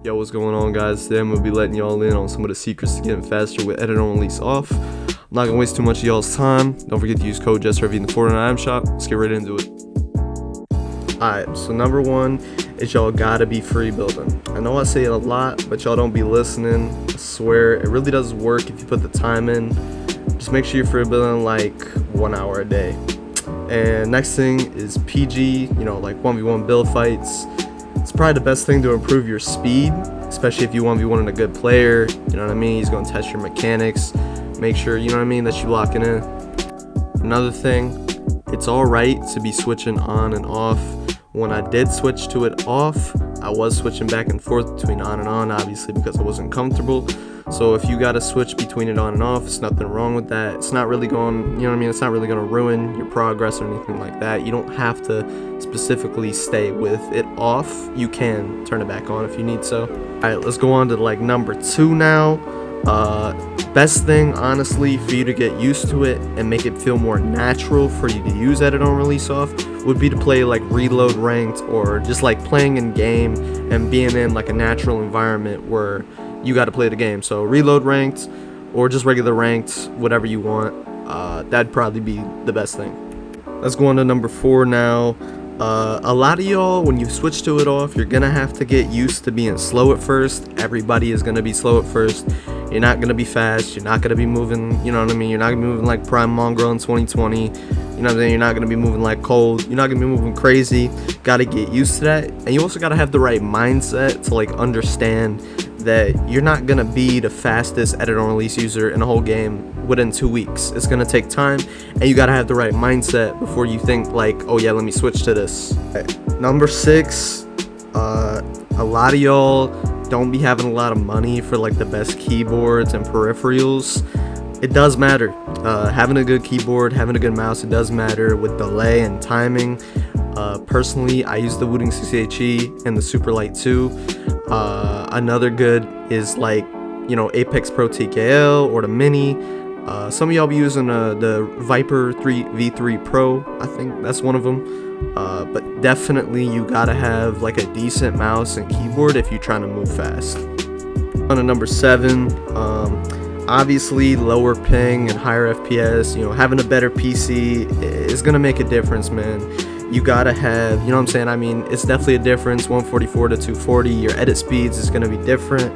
Yo, what's going on, guys? Today I'm going to be letting y'all in on some of the secrets to getting faster with edit on release off. I'm not going to waste too much of y'all's time. Don't forget to use code JustRV in the Fortnite item shop. Let's get right into it. Alright, so number one is y'all gotta be free building. I know I say it a lot, but y'all don't be listening. I swear, it really does work if you put the time in. Just make sure you're free building like 1 hour a day. And next thing is PG, like 1v1 build fights. It's probably the best thing to improve your speed, especially if you 1v1 a good player. You know what I mean? He's going to test your mechanics. Make sure, that you lock it in. Another thing, it's alright to be switching on and off. When I did switch to it off, I was switching back and forth between on and on, obviously, because I wasn't comfortable. So if you got to switch between it on and off, it's nothing wrong with that. It's not really going, it's not really going to ruin your progress or anything like that. You don't have to specifically stay with it off. You can turn it back on if you need so. Alright, let's go on to number 2 now. Best thing, honestly, for you to get used to it and make it feel more natural for you to use edit on release off would be to play like reload ranked, or just like playing in game and being in like a natural environment where you got to play the game. So reload ranked or just regular ranked, whatever you want. That'd probably be the best thing. Let's go on to number 4 now. A lot of y'all, when you switch to it off, you're gonna have to get used to being slow at first. Everybody is gonna be slow at first. You're not gonna be fast. You're not gonna be moving, You're not gonna be moving like Prime Mongrel in 2020. You're not gonna be moving like Cold. You're not gonna be moving crazy. Gotta get used to that. And you also gotta have the right mindset to like understand that you're not gonna be the fastest edit on release user in a whole game within 2 weeks. It's gonna take time, and you gotta have the right mindset before you think like, oh yeah, let me switch to this. Number 6, a lot of y'all don't be having a lot of money for like the best keyboards and peripherals. It does matter. Having a good keyboard, having a good mouse, it does matter with delay and timing. Personally, I use the Wooting 60HE and the Superlight 2. Another good is like, Apex Pro TKL or the Mini. Some of y'all be using the Viper V3 Pro. I think that's one of them. But definitely you gotta have like a decent mouse and keyboard if you're trying to move fast. On to number 7, obviously lower ping and higher FPS. Having a better PC is gonna make a difference, man. You gotta have, it's definitely a difference. 144 to 240, your edit speeds is gonna be different.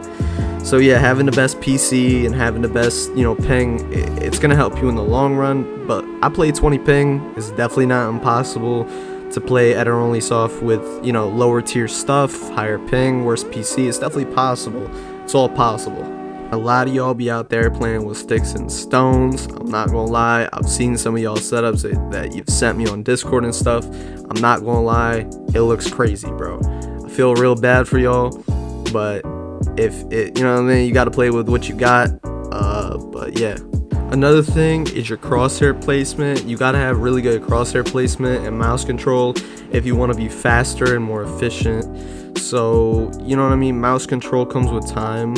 So yeah, having the best PC and having the best, ping, it's gonna help you in the long run. But I play 20 ping. It's definitely not impossible to play edit on release off with, lower tier stuff, higher ping, worse PC. It's definitely possible. It's all possible. A lot of y'all be out there playing with sticks and stones. I'm not gonna lie, I've seen some of y'all setups that you've sent me on Discord and stuff. I'm not gonna lie, it looks crazy, bro. I feel real bad for y'all, but if it, you gotta play with what you got. But yeah. Another thing is your crosshair placement. You gotta have really good crosshair placement and mouse control if you want to be faster and more efficient. So, mouse control comes with time.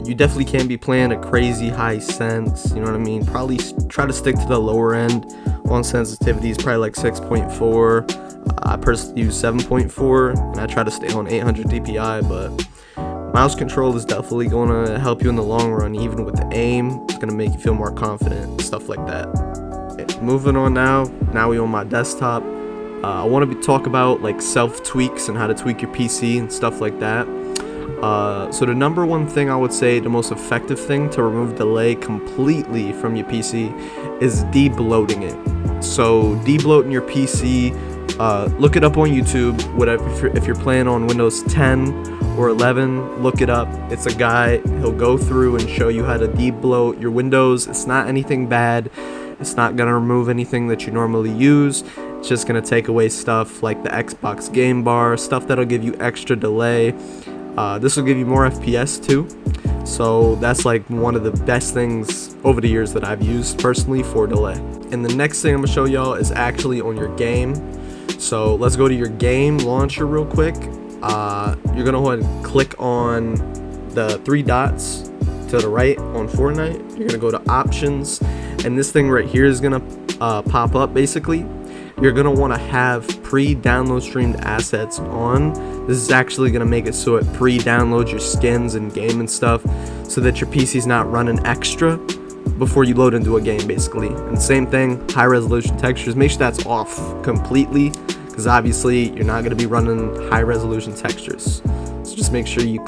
You definitely can't be playing a crazy high sense, Probably try to stick to the lower end on sensitivities, probably like 6.4. I personally use 7.4, and I try to stay on 800 DPI, but mouse control is definitely going to help you in the long run. Even with the aim, it's going to make you feel more confident, stuff like that. Okay, moving on now we on my desktop. I want to talk about like self tweaks and how to tweak your PC and stuff like that. So the number one thing I would say, the most effective thing to remove delay completely from your PC is de-bloating it. So de-bloating your PC, look it up on YouTube, whatever. If you're playing on Windows 10 or 11, look it up. It's a guy, he'll go through and show you how to de-bloat your Windows. It's not anything bad. It's not gonna remove anything that you normally use. It's just gonna take away stuff like the Xbox game bar, stuff that'll give you extra delay. This will give you more FPS too, so that's like one of the best things over the years that I've used personally for delay. And the next thing I'm gonna show y'all is actually on your game. So let's go to your game launcher real quick. You're gonna go ahead and click on the 3 dots to the right on Fortnite. You're gonna go to options, and this thing right here is gonna pop up basically. you're going to want to have pre-download streamed assets on. This is actually going to make it so it pre-downloads your skins and game and stuff, so that your PC's not running extra before you load into a game, basically. And same thing, high resolution textures, make sure that's off completely, because obviously you're not going to be running high resolution textures. So just make sure you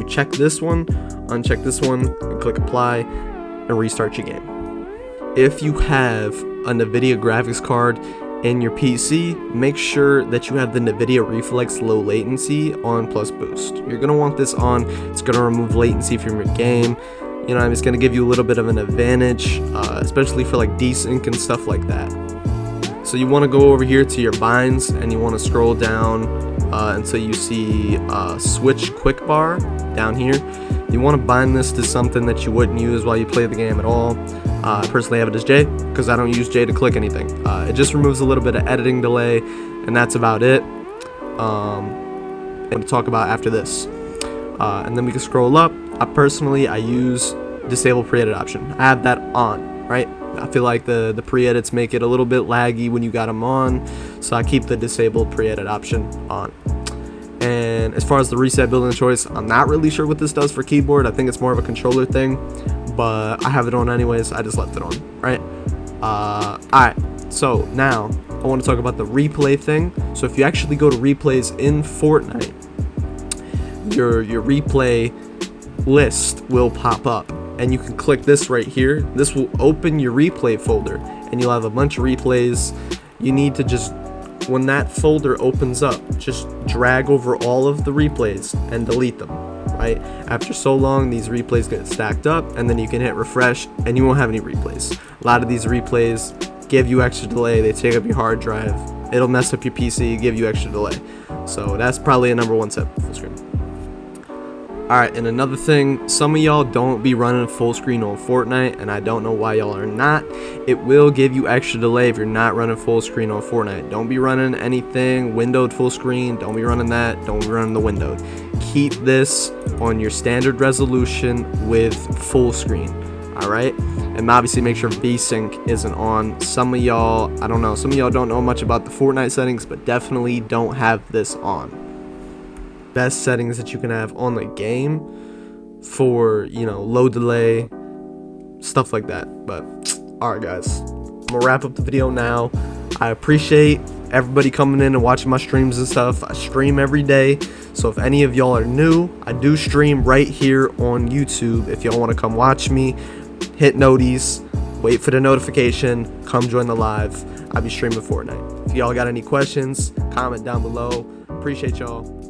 check this one, uncheck this one, and click apply, and restart your game. If you have a NVIDIA graphics card in your PC, make sure that you have the NVIDIA Reflex low latency on plus boost. You're going to want this on. It's going to remove latency from your game. You know, it's going to give you a little bit of an advantage, especially for like desync and stuff like that. So you want to go over here to your binds, and you want to scroll down until you see switch quick bar down here. You want to bind this to something that you wouldn't use while you play the game at all. I personally have it as J, because I don't use J to click anything. It just removes a little bit of editing delay, and that's about it. And to talk about after this. And then we can scroll up. I use disable pre-edit option. I have that on, right? I feel like the pre-edits make it a little bit laggy when you got them on, so I keep the disabled pre-edit option on. And as far as the reset building choice, I'm not really sure what this does for keyboard. I think it's more of a controller thing, but I have it on anyways. I just left it on, right? Alright, so now I want to talk about the replay thing. So if you actually go to replays in Fortnite, your replay list will pop up, and you can click this right here. This will open your replay folder, and you'll have a bunch of replays. You need to just, when that folder opens up, just drag over all of the replays and delete them, right? After so long, these replays get stacked up, and then you can hit refresh and you won't have any replays. A lot of these replays give you extra delay. They take up your hard drive. It'll mess up your PC, give you extra delay. So that's probably a number one tip, full screen. Alright, and another thing, some of y'all don't be running full screen on Fortnite, and I don't know why y'all are not. It will give you extra delay if you're not running full screen on Fortnite. Don't be running anything windowed full screen. Don't be running that. Don't be running the windowed. Keep this on your standard resolution with full screen. Alright? And obviously make sure VSync isn't on. Some of y'all, I don't know, some of y'all don't know much about the Fortnite settings, but definitely don't have this on. Best settings that you can have on the game for, you know, low delay, stuff like that. But alright guys, I'm gonna wrap up the video now. I appreciate everybody coming in and watching my streams and stuff. I stream every day, so if any of y'all are new, I do stream right here on YouTube. If y'all want to come watch me, hit noties, wait for the notification, come join the live. I'll be streaming Fortnite. If y'all got any questions, comment down below. Appreciate y'all.